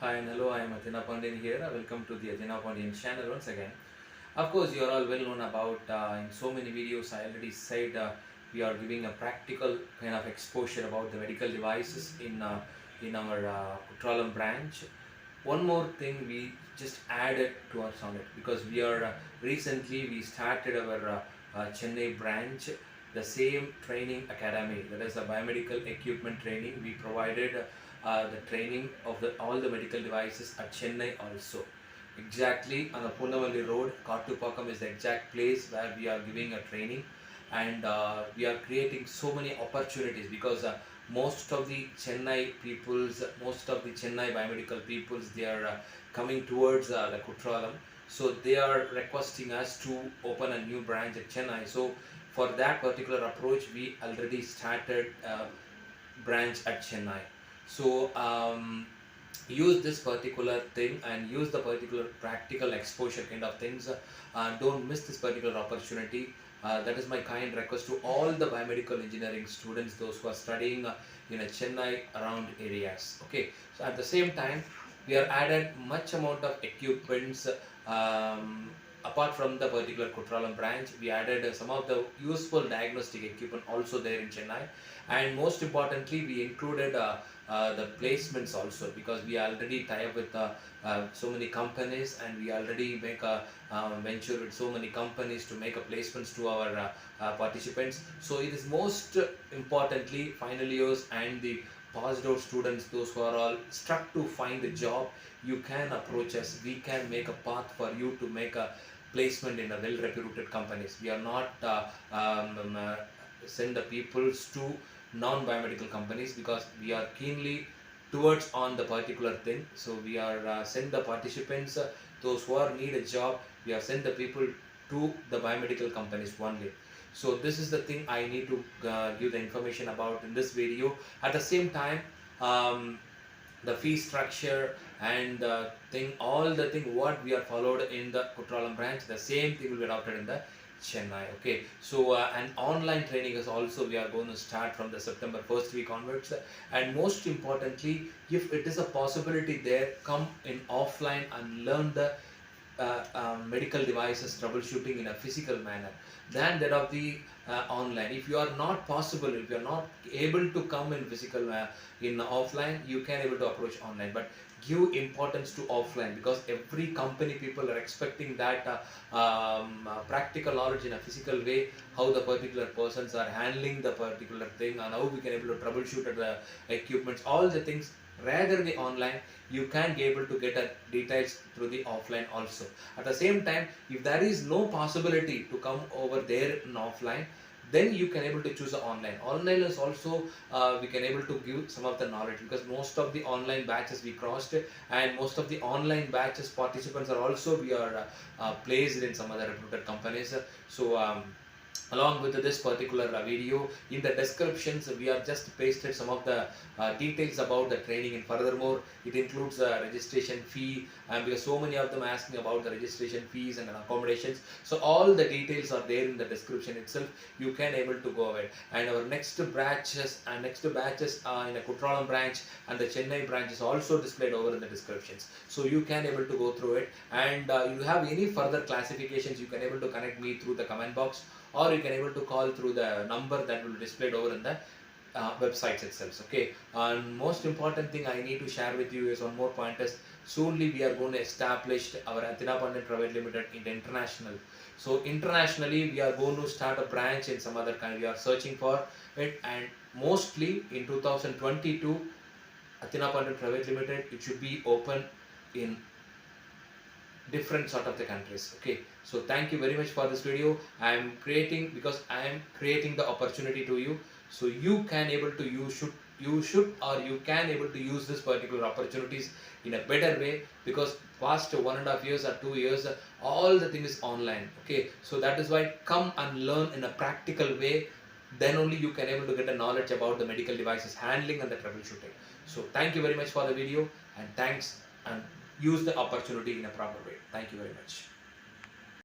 Hi and hello, I am Athena Pandian here. Welcome to the Athena Pandian channel once again. Of course, you are all well known about in so many videos. I already said we are giving a practical kind of exposure about the medical devices in our Kutralam branch. One more thing we just added to our summit because we are recently we started our Chennai branch, the same training academy, that is a biomedical equipment training. We provided the training of all the medical devices at Chennai also. Exactly on the Punnamalli road, Kattupakam is the exact place where we are giving a training, and we are creating so many opportunities because most of the Chennai peoples, most of the Chennai biomedical peoples, they are coming towards the Kutralam. So they are requesting us to open a new branch at Chennai. So for that particular approach, we already started branch at Chennai. So use this particular thing and use the particular practical exposure kind of things. Don't miss this particular opportunity. That is my kind request to all the biomedical engineering students, those who are studying in a Chennai around areas. Okay, so at the same time, we are added much amount of equipments. Apart from the particular Kutralam branch, we added some of the useful diagnostic equipment also there in Chennai, and most importantly, we included the placements also because we already tie up with so many companies, and we already make a venture with so many companies to make a placements to our participants. So it is most importantly final years and the passed out students, those who are all stuck to find a job, you can approach us. We can make a path for you to make a placement in a well reputed companies. We are not send the peoples to non-biomedical companies because we are keenly towards on the particular thing. So we are send the participants, those who are need a job, we are send the people to the biomedical companies only. So this is the thing I need to give the information about in this video. At the same time, um, the fee structure and the thing, all the thing what we are followed in the Kutralam branch, the same thing will be adopted in the Chennai. Okay, so an online training is also we are going to start from the September first week onwards, and most importantly, if it is a possibility there, come in offline and learn the medical devices troubleshooting in a physical manner than that of the online. If you are not possible, if you are not able to come in physical in offline, you can able to approach online, but give importance to offline because every company people are expecting that practical knowledge in a physical way, how the particular persons are handling the particular thing and how we can able to troubleshoot the equipments, all the things rather the online. You can be able to get details through the offline also. At the same time, if there is no possibility to come over there in offline, then you can able to choose the online. Online is also we can able to give some of the knowledge because most of the online batches we crossed, and most of the online batches participants are also we are placed in some other reputed companies. So along with this particular video, in the descriptions we have just pasted some of the details about the training, and furthermore it includes the registration fee, and because so many of them asking about the registration fees and accommodations, so all the details are there in the description itself. You can able to go ahead, and our next batches in the Kutralam branch and the Chennai branch is also displayed over in the descriptions, so you can able to go through it. And you have any further classifications, you can able to connect me through the comment box, or you can able to call through the number that will be displayed over in the websites itself. Okay, and most important thing I need to share with you is one more point is soonly we are going to establish our Athena Pandit Private Limited in the international. So internationally we are going to start a branch in some other country. We are searching for it, and mostly in 2022 Athena Pandit Private Limited, it should be open in different sort of the countries. Okay, so thank you very much for this video. I am creating because I am creating the opportunity to you, so you can able to you should or you can able to use this particular opportunities in a better way, because past 1.5 years or 2 years all the thing is online. Okay, so that is why come and learn in a practical way, then only you can able to get a knowledge about the medical devices handling and the troubleshooting. So thank you very much for the video, and thanks, and use the opportunity in a proper way. Thank you very much.